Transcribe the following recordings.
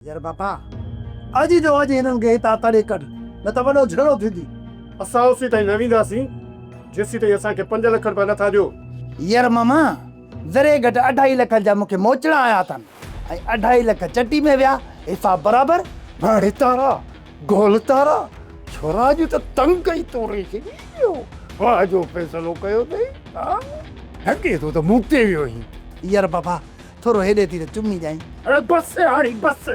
यार बापा अॼु जो अॼु हिननि खे हितां तरे कढ न त वॾो झड़ो थींदी। असां उसी ताईं न वेंदासीं जेसीं ताईं असांखे 5 लख रुपया नथा ॾियो। यार मामा ज़रे घटि 2.5 लख जा मूंखे मोचड़ा आया अथनि ऐं 2.5 लख चटी में विया। हिसाब बराबरि भाड़े तारा गोल तारा छोरा जो त तंग कई तोरे खे वाह जो फ़ैसिलो कयो अथई। हके तो त मूं ते वियो हुई। यार बाबा थोरो हेॾे थी त चुमी ॾियां। अरे बस हाणे बस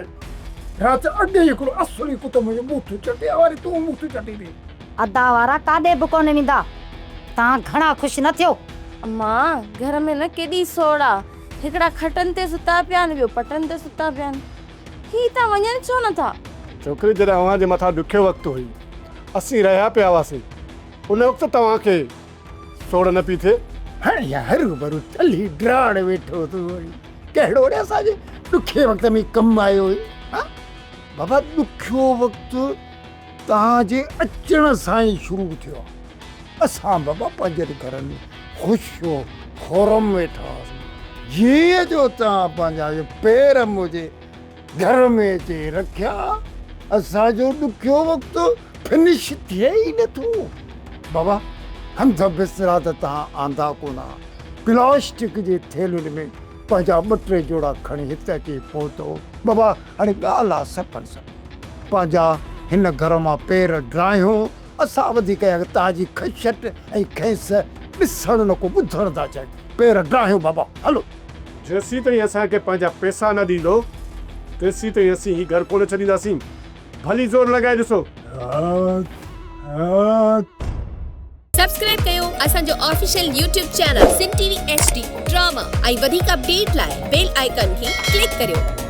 राति अॻे हिकिड़ो असली कुत मुंहिंजो मुंहुं चटिया वारी तूं मुंहुं चटी ॾे। अदा वारा काॾे बि कोन वेंदा। तव्हां घणा ख़ुशि न थियो। मां घर में न केॾी सोड़ा हिकिड़ा खटनि ते सुता पिया आहिनि ॿियो पटनि ते सुता पिया आहिनि। ही तव्हां वञनि छो नथा? छोकिरी जॾहिं अव्हां जे मथां ॾुखियो वक़्तु हुई असीं रहिया पिया हुआसीं उन वक़्तु तव्हांखे सोड़ न पई थिए। हाणे हरू भरू तली ड्राड़ वेठो तूं वरी कहिड़ो रे असांजे ॾुखे वक़्त में कमु आयो हुई। बाबा ॾुखियो वक़्तु तव्हांजे अचण सां ई शुरू थियो। असां बाबा पंहिंजे घर में ख़ुशि खोरम वेठा हुआसीं जीअं जो तव्हां पंहिंजा पेर मुंहिंजे घर में अची रखिया। असांजो ॾुखियो वक़्तु फिनिश थिए ई नथो। बाबा हंध बिसरा त तव्हां आंदा कोन। प्लास्टिक जे थेलियुनि में पंहिंजा 2-3 जोड़ा खणी हिते अची पहुतो। बाबा हाणे ॻाल्हि आहे सफ़र पंहिंजा हिन घर मां पेर ड्राहियो। असां वधीक तव्हांजी खशट ऐं खेस ॾिसण न को ॿुधण था चाहिनि। पेर ड्राहियो बाबा हलो। जेसीं ताईं असांखे पंहिंजा पैसा न ॾींदो तेसीं ताईं असीं ही घर कोन छॾींदासीं। भली ज़ोर लॻाए ॾिसो। सब्सक्राइब कयो असांजो official YouTube channel Singh TV HD drama ऐं वधीक अपडेट लाइ बेल आइकन खे क्लिक करियो।